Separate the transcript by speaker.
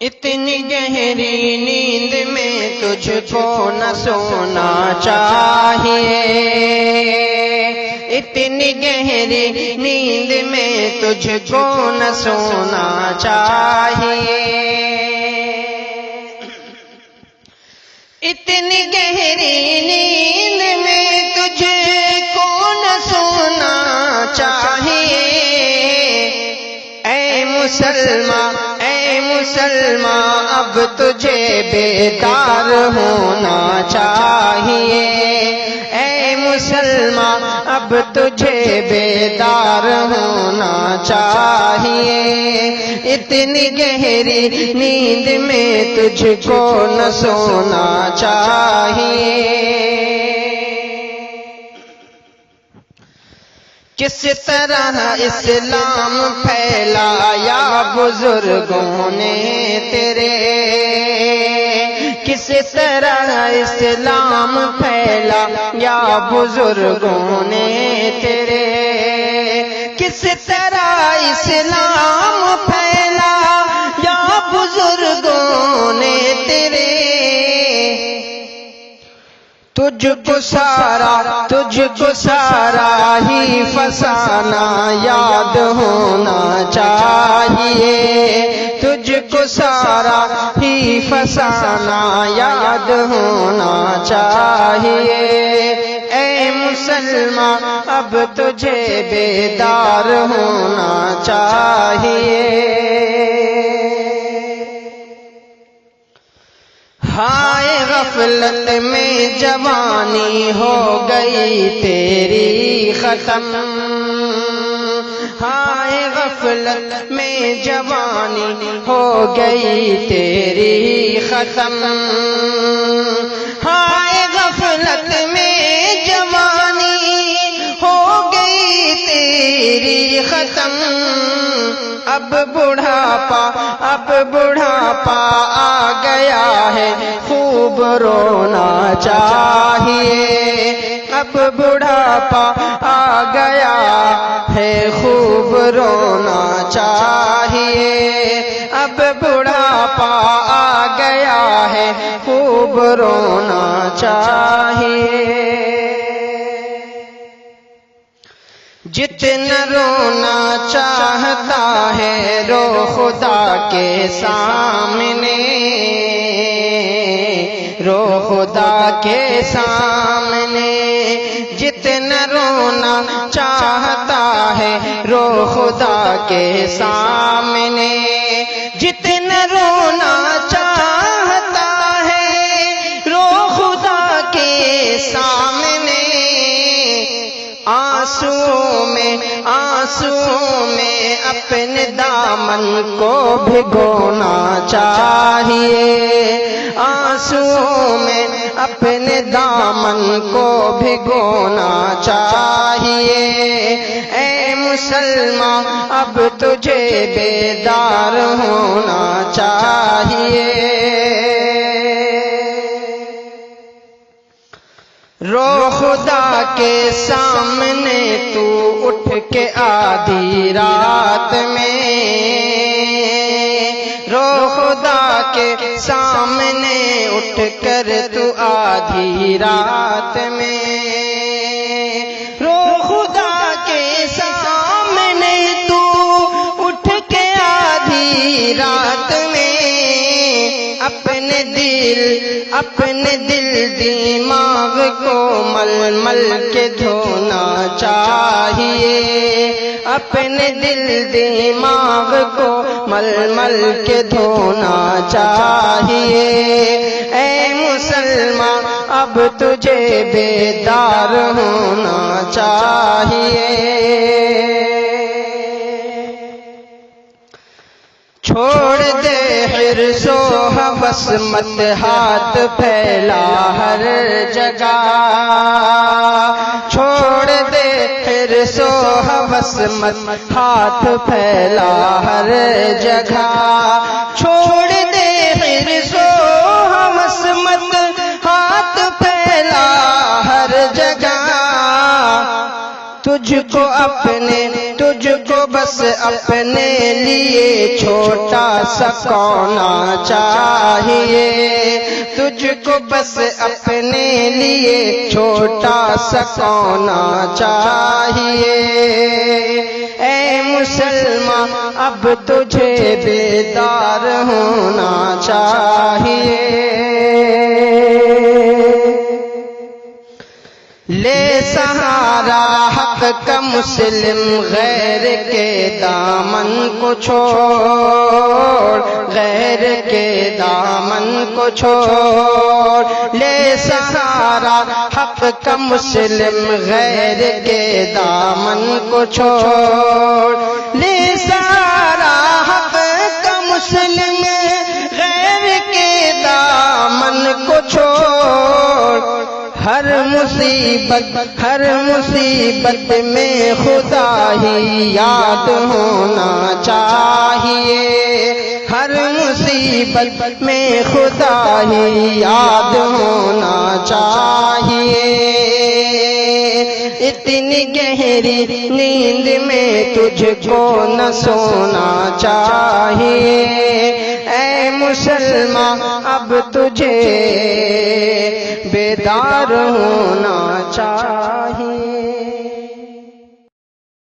Speaker 1: اتنی گہری نیند میں تجھ کو نہ سونا چاہیے، اتنی گہری نیند میں تجھ کو نہ سونا چاہیے، اتنی گہری نیند میں تجھ کو نہ سونا چاہیے، اے مسلمان اب تجھے بیدار ہونا چاہیے، اے مسلمان اب تجھے بیدار ہونا چاہیے، اتنی گہری نیند میں تجھ کو نہ سونا چاہیے۔ کس طرح اسلام پھیلایا بزرگوں نے تیرے، کس طرح اسلام پھیلایا بزرگوں نے تیرے، کس طرح اسلام پھیلایا بزرگوں نے تیرے، تجھ کو سارا ہی فسانہ یاد ہونا چاہیے، تجھ کو سارا ہی فسانہ یاد ہونا چاہیے، اے مسلمان اب تجھے بیدار ہونا چاہیے۔ ہائے غفلت میں جوانی ہو گئی تیری ختم، ہائے غفلت میں جوانی ہو گئی تیری ختم، ہائے غفلت میں جوانی ہو گئی تیری ختم، اب بڑھاپا آ گیا ہے خوب رونا چاہیے، اب بڑھاپا آ گیا ہے خوب رونا چاہیے، اب بڑھاپا آ گیا ہے خوب رونا چاہیے، جتنا رونا چاہتا ہے رو خدا کے سامنے، رو خدا کے سامنے، جتنا رونا چاہتا ہے رو خدا کے سامنے، جتنا رونا چاہتا ہے رو خدا کے سامنے، آنسوؤں میں اپنے دامن کو بھگونا چاہیے، آنسوؤں میں اپنے دامن کو بھگونا چاہیے، اے مسلمان اب تجھے بیدار ہونا چاہیے، رو خدا کے سامنے تو اٹھ کے آدھی رات میں، رو خدا کے سامنے اٹھ کر تو آدھی رات میں، رو خدا کے سامنے تو اٹھ کے آدھی رات میں، اپنے دل دماغ کو مل کے دھونا چاہیے، اپنے دل دماغ کو مل کے دھونا چاہیے، اے مسلمان اب تجھے بیدار ہونا چاہیے، چھوڑ دے حرص و ہوس مت ہاتھ پھیلا ہر جگہ، چھوڑ دے حرص و ہوس مت ہاتھ پھیلا ہر جگہ، چھوڑ دے حرص و ہوس مت ہاتھ پھیلا ہر جگہ، تجھ کو اپنے تجھ کو بس اپنے لیے چھوٹا سا کونا چاہیے، تجھ کو بس اپنے لیے چھوٹا سا کونا چاہیے۔ اے مسلمان اب تجھے بیدار ہونا چاہیے، لے سہارا حق کا مسلم، غیر کے دامن کو چھوڑ، غیر کے دامن کو چھوڑ، لے سہارا حق کا مسلم، غیر کے دامن کو چھوڑ، لے سہارا حق کا مسلم، غیر کے دامن کو چھوڑ۔ ہر مصیبت میں خدا ہی یاد ہونا چاہیے، ہر مصیبت میں خدا ہی یاد ہونا چاہیے۔ اتنی گہری نیند میں تجھ کو نہ سونا چاہیے، اے مسلمان اب تجھے بیدار ہونا چاہیے۔